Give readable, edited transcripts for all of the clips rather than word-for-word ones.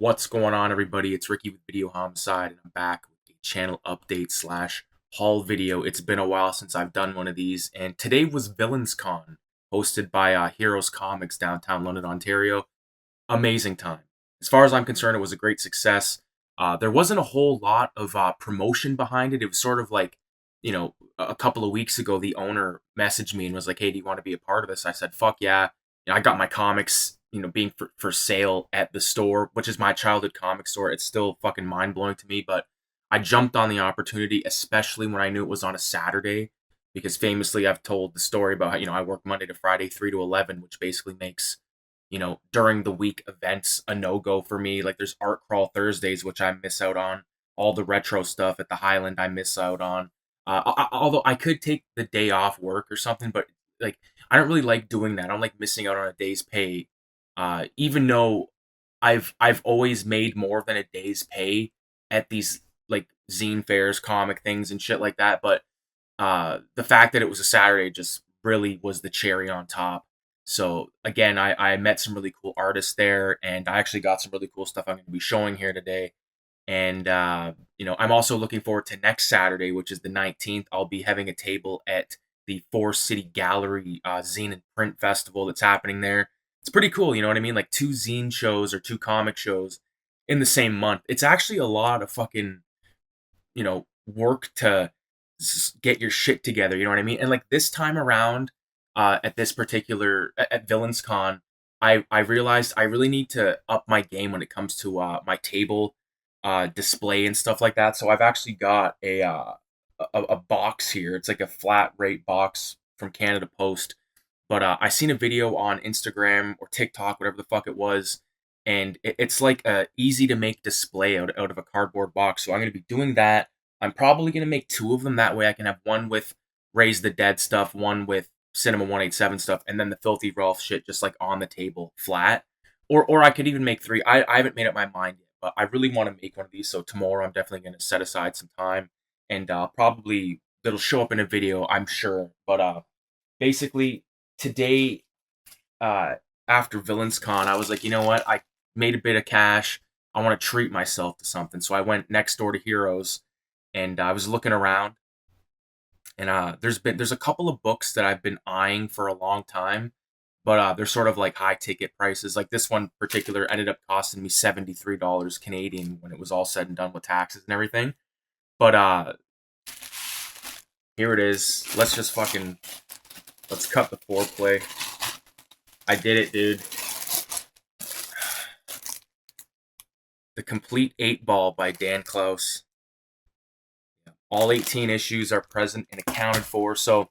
What's going on, everybody? It's Ricky with Video Homicide, and I'm back with a channel update slash haul video. It's been a while since I've done one of these, and today was Villains Con, hosted by Heroes Comics, downtown London, Ontario. Amazing time. As far as I'm concerned, it was a great success. There wasn't a whole lot of promotion behind it. It was sort of like, a couple of weeks ago, the owner messaged me and was like, "Hey, do you want to be a part of this?" I said, "Fuck yeah." I got my comics, being for sale at the store, which is my childhood comic store. It's still fucking mind blowing to me, but I jumped on the opportunity, especially when I knew it was on a Saturday, because famously I've told the story about how, I work Monday to Friday, 3 to 11, which basically makes during the week events a no go for me. Like there's Art Crawl Thursdays, which I miss out on. All the retro stuff at the Highland, I miss out on. Although I could take the day off work or something, but like I don't really like doing that. I don't like missing out on a day's pay. Even though I've always made more than a day's pay at these like zine fairs, comic things, and shit like that. But the fact that it was a Saturday just really was the cherry on top. So again, I met some really cool artists there, and I actually got some really cool stuff I'm going to be showing here today. And I'm also looking forward to next Saturday, which is the 19th. I'll be having a table at the Four City Gallery Zine and Print Festival that's happening there. It's pretty cool, you know what I mean? Like two zine shows or two comic shows in the same month. It's actually a lot of fucking work to get your shit together. You know what I mean? And like this time around, at this particular at Villains Con, I realized I really need to up my game when it comes to my table display and stuff like that. So I've actually got a box here. It's like a flat rate box from Canada Post. But I seen a video on Instagram or TikTok, whatever the fuck it was, and it's like a easy to make display out of a cardboard box. So I'm gonna be doing that. I'm probably gonna make two of them. That way I can have one with Raise the Dead stuff, one with Cinema 187 stuff, and then the Filthy Ralph shit just like on the table flat. Or I could even make three. I haven't made up my mind yet, but I really want to make one of these. So tomorrow I'm definitely gonna set aside some time, and probably it'll show up in a video, I'm sure. But basically today, uh after Villains Con, I was like, you know what? I made a bit of cash. I want to treat myself to something. So I went next door to Heroes, and I was looking around, and there's a couple of books that I've been eyeing for a long time, but they're sort of like high ticket prices. Like this one particular ended up costing me $73 Canadian when it was all said and done with taxes and everything. But here it is. Let's cut the foreplay. I did it, dude. The Complete 8 Ball by Dan Close. All 18 issues are present and accounted for. So,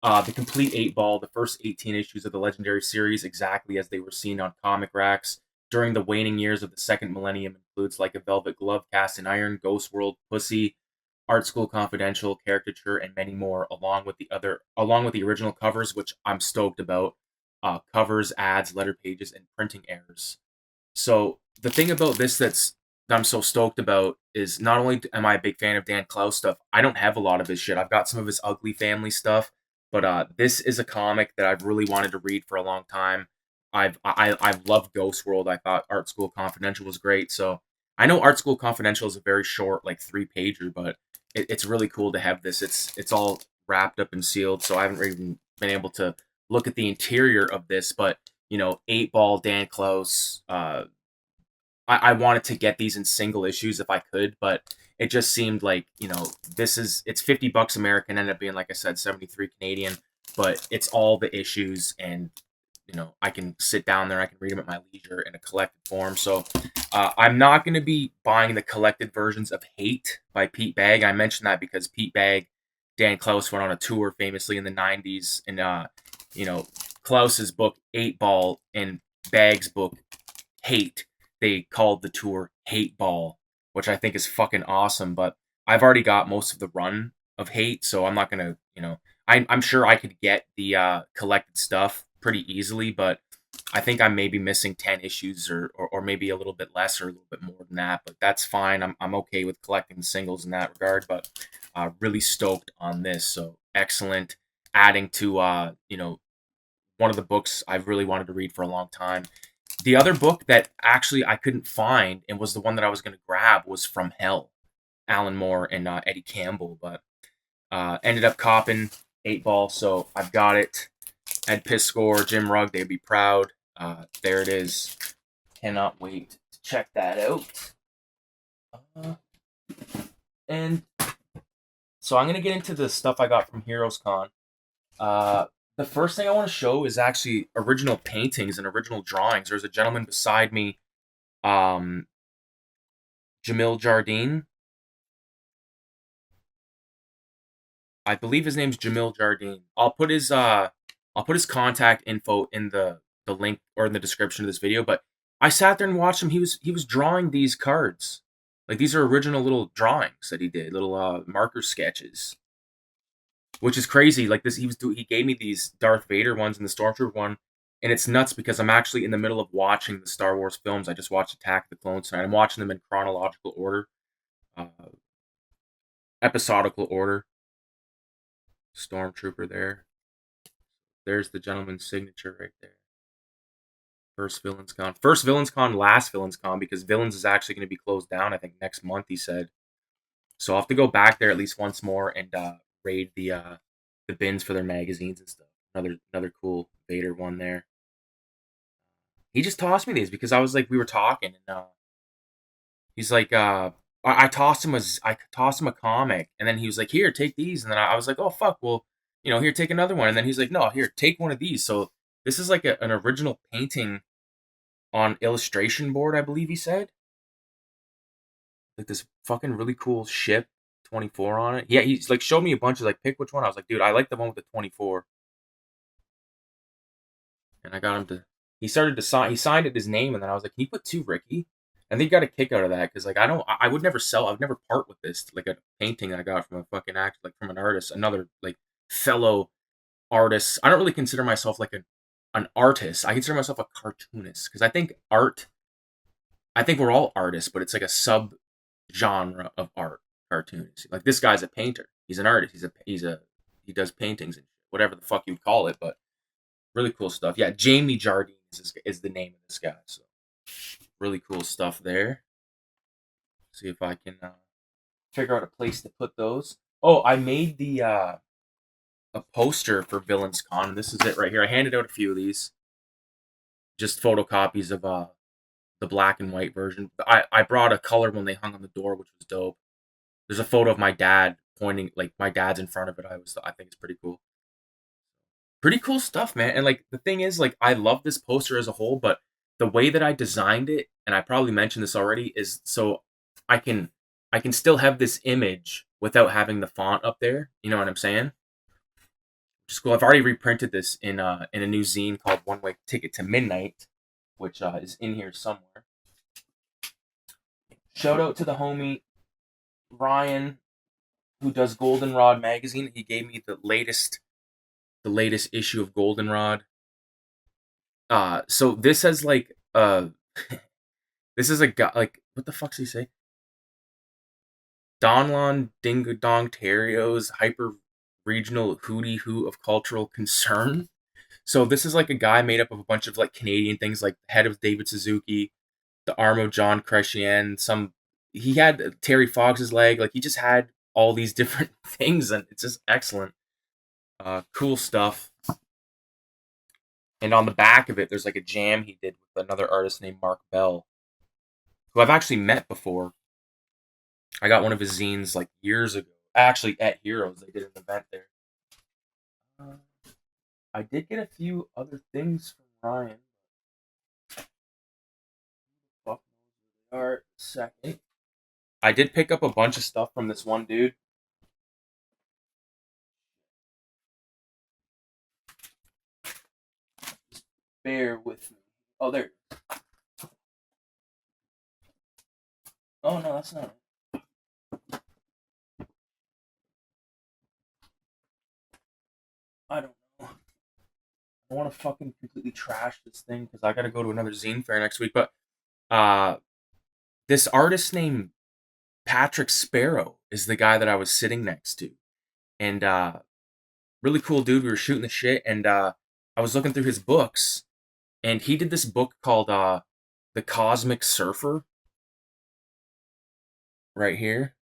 the Complete 8 Ball, the first 18 issues of the legendary series, exactly as they were seen on comic racks during the waning years of the second millennium, includes Like a Velvet Glove, Cast in Iron, Ghost World, Pussy, Art School Confidential, Caricature, and many more, along with the original covers, which I'm stoked about. Covers, ads, letter pages, and printing errors. So the thing about this that I'm so stoked about is not only am I a big fan of Dan Clowes stuff, I don't have a lot of his shit. I've got some of his Ugly Family stuff, but this is a comic that I've really wanted to read for a long time. I've loved Ghost World. I thought Art School Confidential was great. So I know Art School Confidential is a very short, like 3 pager, but it's really cool to have this. It's all wrapped up and sealed, so I haven't even been able to look at the interior of this, but 8 Ball, Dan Close. I wanted to get these in single issues if I could, but it just seemed like it's $50 American, ended up being, like I said, 73 Canadian, but it's all the issues, and I can sit down there, I can read them at my leisure in a collected form. So I'm not going to be buying the collected versions of Hate by Pete Bagg. I mentioned that because Pete Bagg, Dan Close went on a tour famously in the 90s, and Klaus's book 8 Ball and Bagg's book Hate, they called the tour Hate Ball, which I think is fucking awesome. But I've already got most of the run of Hate, so I'm not gonna, I'm sure I could get the collected stuff pretty easily, but I think I'm maybe missing 10 issues or maybe a little bit less or a little bit more than that, but that's fine. I'm okay with collecting the singles in that regard, but really stoked on this. So excellent, adding to one of the books I've really wanted to read for a long time. The other book that actually I couldn't find and was the one that I was going to grab was From Hell, Alan Moore and Eddie Campbell, but ended up copping 8 Ball, so I've got it. Ed Piscor, Jim Rugg, they'd be proud. There it is. Cannot wait to check that out. Uh, and so I'm gonna get into the stuff I got from Heroes Con. Uh, the first thing I want to show is actually original paintings and original drawings. There's a gentleman beside me, um, Jamil Jardine. I believe his name's Jamil Jardine. I'll put his contact info in the link or in the description of this video. But I sat there and watched him. He was drawing these cards. Like these are original little drawings that he did, little marker sketches, which is crazy. Like this, he gave me these Darth Vader ones and the Stormtrooper one, and it's nuts because I'm actually in the middle of watching the Star Wars films. I just watched Attack of the Clones tonight. I'm watching them in chronological order, uh, episodical order. Stormtrooper there. There's the gentleman's signature right there. First Villains Con. First Villains Con, last Villains Con, because Villains is actually going to be closed down, I think, next month, he said. So I'll have to go back there at least once more and raid the bins for their magazines and stuff. Another cool Vader one there. He just tossed me these because I was like, we were talking, and he's like, I tossed him a comic, and then he was like, here, take these, and then I was like, oh fuck, well, here, take another one, and then he's like, no, here, take one of these. So this is like an original painting on illustration board, I believe he said. Like this fucking really cool ship, 24 on it. Yeah, he's like showed me a bunch of like pick which one. I was like, dude, I like the one with the 24. And I got him to. He started to sign. He signed it his name, and then I was like, can you put two, Ricky? And they got a kick out of that because like I would never sell. I would never part with this like a painting that I got from a fucking act like from an artist, another like fellow artist. I don't really consider myself like an artist. I consider myself a cartoonist because I think art. I think we're all artists, but it's like a sub genre of art, cartoons. Like this guy's a painter. He's an artist. He does paintings and whatever the fuck you call it, but really cool stuff. Yeah, Jamie Jardine is the name of this guy. So really cool stuff there. See if I can figure out a place to put those. Oh, I made the a poster for Villains Con. This is it right here. I handed out a few of these, just photocopies of the black and white version. I brought a color one they hung on the door, which was dope. There's a photo of my dad pointing, like my dad's in front of it. I think it's pretty cool. Pretty cool stuff, man. And like the thing is, like I love this poster as a whole, but the way that I designed it, and I probably mentioned this already, is so I can I can still have this image without having the font up there. You know what I'm saying? Which is cool. I've already reprinted this in a new zine called One Way Ticket to Midnight, which is in here somewhere. Shout out to the homie Ryan who does Goldenrod magazine. He gave me the latest issue of Goldenrod. So this has like this is a guy like what the fuck's he say? Donlon Dingodong Terrios Hyper Regional Hootie Hoo of Cultural Concern. So this is like a guy made up of a bunch of like Canadian things, like the head of David Suzuki, the arm of John Crescien, he had Terry Fox's leg, like he just had all these different things, and it's just excellent. Cool stuff. And on the back of it, there's like a jam he did with another artist named Mark Bell, who I've actually met before. I got one of his zines like years ago. Actually, at Heroes, they did an event there. Uh, I did get a few other things from Ryan. Fuck knows where they are. Second, I did pick up a bunch of stuff from this one dude. Just bear with me. Oh, there. Oh no, that's not it. I don't know. I want to fucking completely trash this thing because I got to go to another zine fair next week. But uh, this artist named Patrick Sparrow is the guy that I was sitting next to, and really cool dude. We were shooting the shit, and I was looking through his books, and he did this book called The Cosmic Surfer right here,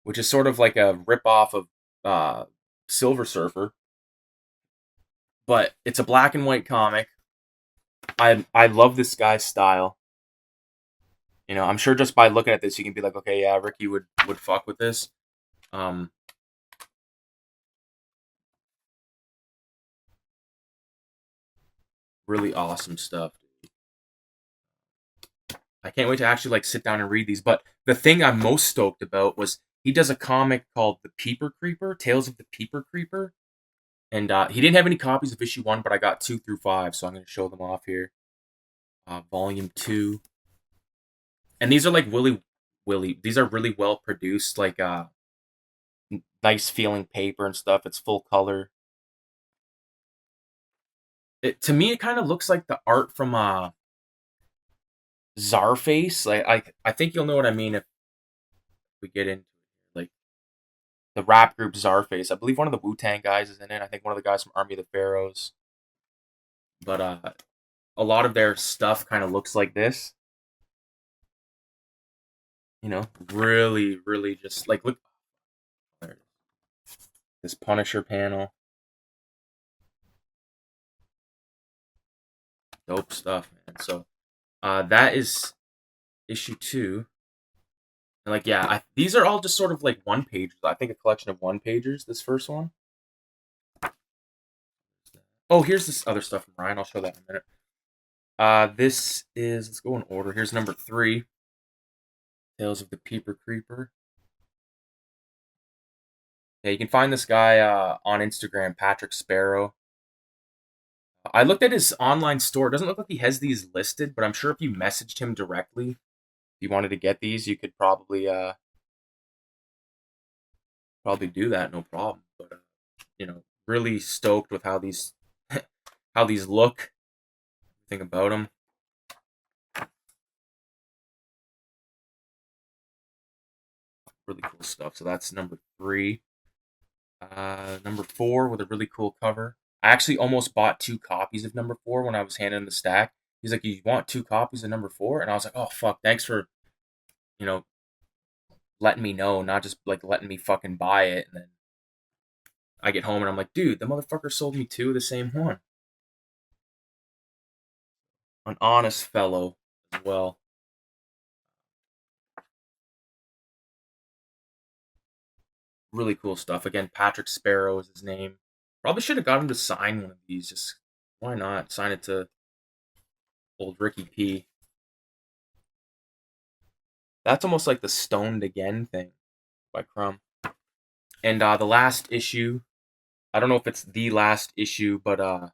which is sort of like a ripoff of uh, Silver Surfer, but it's a black and white comic. I love this guy's style. You know, I'm sure just by looking at this, you can be like, okay, yeah, Ricky would fuck with this. Um, really awesome stuff. I can't wait to actually like sit down and read these. But the thing I'm most stoked about was he does a comic called The Peeper Creeper, Tales of the Peeper Creeper, and he didn't have any copies of issue 1, but I got 2 through 5, so I'm going to show them off here. Volume 2, and these are like Willy. These are really well produced, like nice feeling paper and stuff. It's full color. To me, it kind of looks like the art from Czarface. Like I think you'll know what I mean if we get into it. Like the rap group Czarface. I believe one of the Wu-Tang guys is in it. I think one of the guys from Army of the Pharaohs. But a lot of their stuff kind of looks like this. You know, really, really just like look there, this Punisher panel. Dope stuff, man. So that is issue 2. And like yeah, these are all just sort of like one pagers. I think a collection of one pagers. This first one. Oh, here's this other stuff from Ryan. I'll show that in a minute. This is, let's go in order. Here's number 3, Tales of the Peeper Creeper. Yeah, you can find this guy on Instagram, Patrick Sparrow. I looked at his online store. It doesn't look like he has these listed, but I'm sure if you messaged him directly, if you wanted to get these, you could probably do that, no problem. But you know, really stoked with how these how these look. Think about them. Really cool stuff. So that's number 3. Number 4 with a really cool cover. I actually almost bought 2 copies of number 4 when I was handing the stack. He's like, "You want 2 copies of number 4?" And I was like, "Oh fuck, thanks for you know letting me know, not just like letting me fucking buy it." And then I get home and I'm like, "Dude, the motherfucker sold me 2 of the same one." An honest fellow as well. Really cool stuff. Again, Patrick Sparrow is his name. Probably should have got him to sign one of these. Just why not sign it to old Ricky P? That's almost like the Stoned Again thing by Crumb. And the last issue, I don't know if it's the last issue, but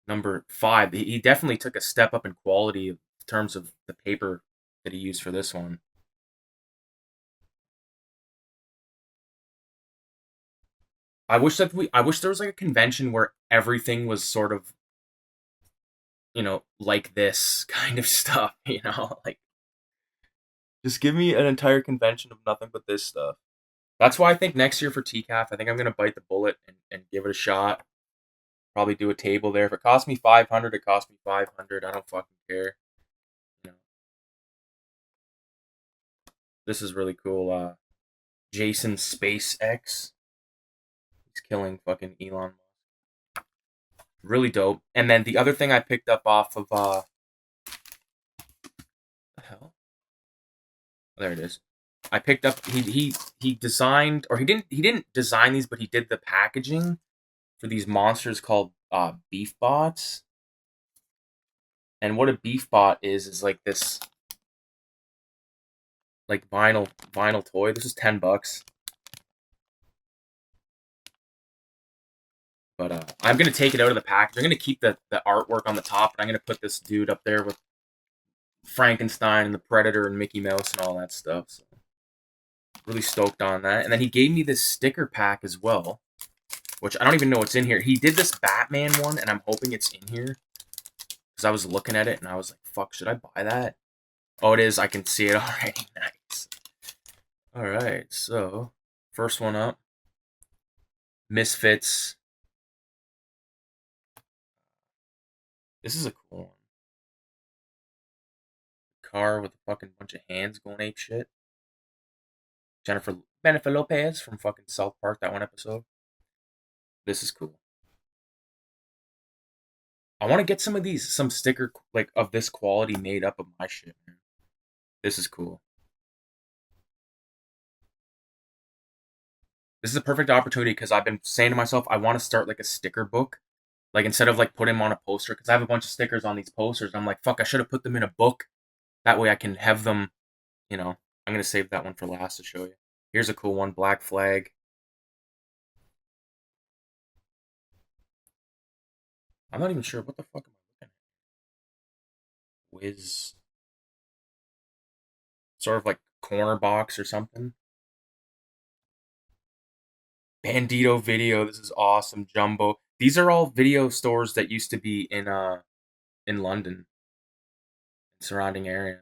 number 5, he definitely took a step up in quality in terms of the paper that he used for this one. I wish there was like a convention where everything was sort of, like this kind of stuff, like just give me an entire convention of nothing but this stuff. That's why I think next year for TCAF, I think I'm gonna bite the bullet and give it a shot. Probably do a table there. If it costs me 500, it costs me 500. I don't fucking care. You know, this is really cool. Jason SpaceX, he's killing fucking Elon. Really dope. And then the other thing I picked up off of the hell? Oh, there it is. I picked up he designed, or he didn't design these, but he did the packaging for these monsters called beef bots. And what a beef bot is like this like vinyl toy. This is $10. But I'm gonna take it out of the package. I'm gonna keep the artwork on the top, and I'm gonna put this dude up there with Frankenstein and the Predator and Mickey Mouse and all that stuff. So really stoked on that. And then he gave me this sticker pack as well, which I don't even know what's in here. He did this Batman one, and I'm hoping it's in here because I was looking at it and I was like, "Fuck, should I buy that?" Oh, it is. I can see it already. Nice. All right, so first one up, Misfits. This is a cool one. car with a fucking bunch of hands going ape shit. Jennifer Lopez from fucking South Park, that one episode. This is cool. I want to get some sticker like of this quality made up of my shit, man. This is cool. This is a perfect opportunity because I've been saying to myself, I want to start like a sticker book. Like instead of like putting them on a poster, because I have a bunch of stickers on these posters. I'm like, fuck, I should have put them in a book. That way I can have them, you know. I'm gonna save that one for last to show you. Here's a cool one, Black Flag. I'm not even sure what the fuck am I looking at. Wiz, sort of like corner box or something. Bandito Video. This is awesome. Jumbo. These are all video stores that used to be in London, surrounding area.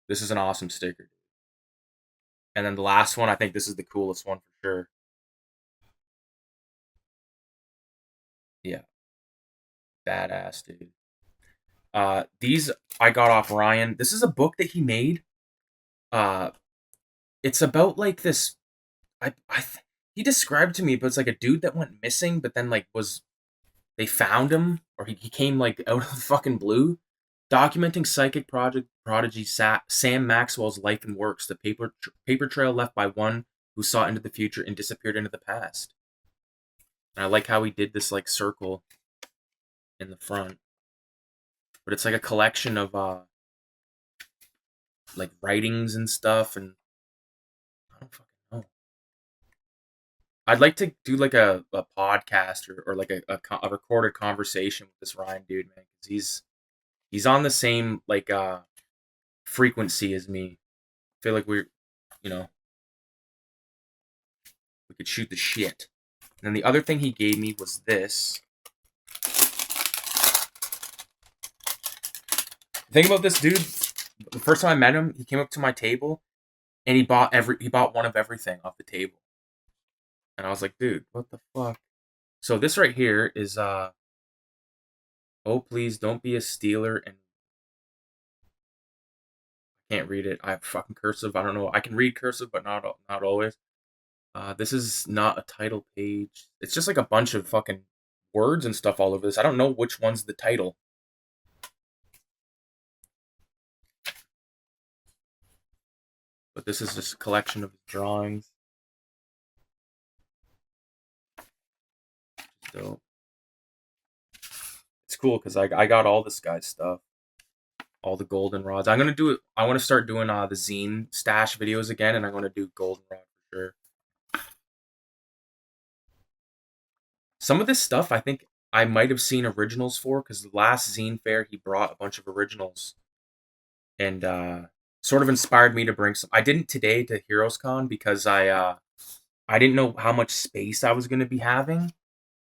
This is an awesome sticker. And then the last one, I think this is the coolest one for sure. Yeah, badass, dude. These I got off Ryan. This is a book that he made. Uh, it's about like this. He described to me, but it's like a dude that went missing, but then like was they found him, or he came like out of the fucking blue, documenting psychic project prodigy Sam Maxwell's life and works. The paper trail left by one who saw into the future and disappeared into the past. And I like how he did this like circle in the front, but it's like a collection of like writings and stuff, and I don't fucking know. I'd like to do like a podcast or like a recorded conversation with this Ryan dude, man, because he's on the same like frequency as me. I feel like you know, we could shoot the shit. And then the other thing he gave me was this. The thing about this dude, the first time I met him, he came up to my table and he bought one of everything off the table. And I was like, dude, what the fuck? So this right here is oh please don't be a Steeler, and I can't read it. I have fucking cursive. I don't know. I can read cursive, but not always. This is not a title page. It's just like a bunch of fucking words and stuff all over this. I don't know which one's the title. But this is just a collection of drawings. So it's cool because I got all this guy's stuff, all the golden rods. I'm gonna do it. I want to start doing the zine stash videos again, and I'm gonna do goldenrod for sure. Some of this stuff I think I might have seen originals for because the last zine fair he brought a bunch of originals and sort of inspired me to bring some. I didn't today to Heroes Con because I didn't know how much space I was gonna be having.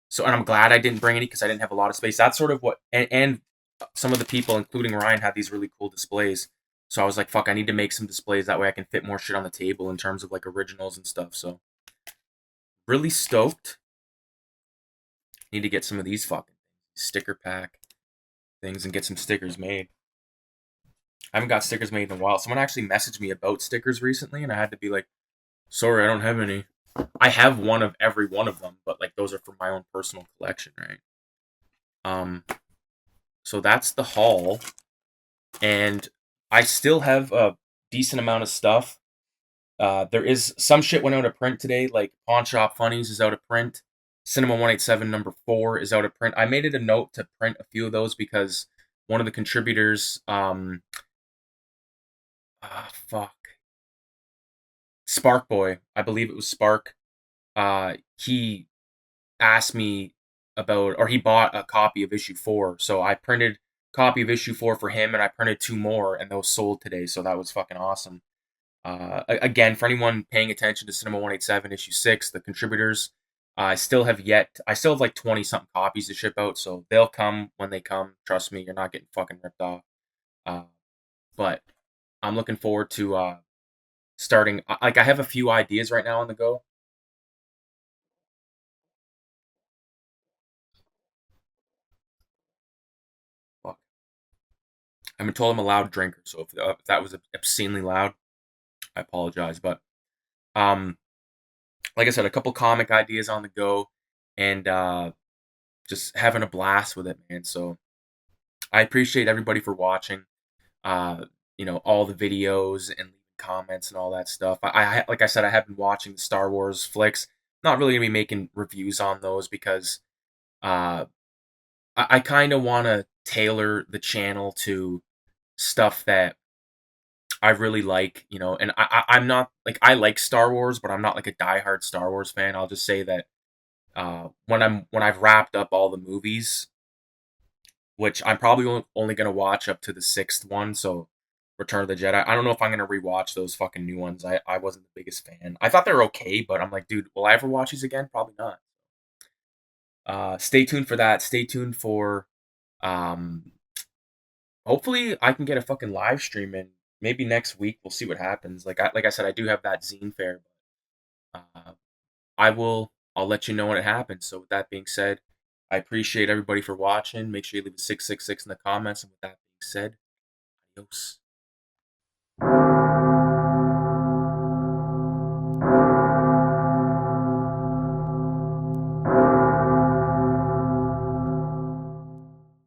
So, and I'm glad I didn't bring any because I didn't have a lot of space. That's sort of what, and some of the people, including Ryan, had these really cool displays. So I was like, fuck, I need to make some displays that way I can fit more shit on the table in terms of like originals and stuff. So really stoked. Need to get some of these fucking sticker pack things and get some stickers made. I haven't got stickers made in a while. Someone actually messaged me about stickers recently, and I had to be like, sorry, I don't have any. I have one of every one of them, but like those are for my own personal collection, right? Um, so that's the haul, and I still have a decent amount of stuff. There is some shit went out of print today, like Pawn Shop Funnies is out of print. Cinema 187 number 4 is out of print. I made it a note to print a few of those because one of the contributors, fuck, Spark Boy, I believe it was Spark. He asked me about, or he bought a copy of issue 4, so I printed a copy of issue 4 for him, and I printed 2 more, and those sold today, so that was fucking awesome. Again, for anyone paying attention to Cinema 187 issue 6, the contributors, I still have like 20 something copies to ship out, so they'll come when they come. Trust me, you're not getting fucking ripped off. Uh, but I'm looking forward to starting. Like, I have a few ideas right now on the go. Fuck. I've been told I'm a loud drinker, so if that was obscenely loud, I apologize. But um, like I said, a couple comic ideas on the go, and just having a blast with it, man. So I appreciate everybody for watching. Uh, all the videos and leaving comments and all that stuff. Like I said, I have been watching the Star Wars flicks. Not really gonna be making reviews on those because uh, I kind of want to tailor the channel to stuff that I really like, and I'm not like I like Star Wars, but I'm not like a diehard Star Wars fan. I'll just say that when I've wrapped up all the movies, which I'm probably only gonna watch up to the sixth one, so Return of the Jedi. I don't know if I'm gonna rewatch those fucking new ones. I wasn't the biggest fan. I thought they were okay, but I'm like, dude, will I ever watch these again? Probably not. Stay tuned for that. Stay tuned for um hopefully I can get a fucking live stream in maybe next week. We'll see what happens. Like I said, I do have that zine fair, but I'll let you know when it happens. So with that being said, I appreciate everybody for watching. Make sure you leave a 666 in the comments. And with that being said, adios.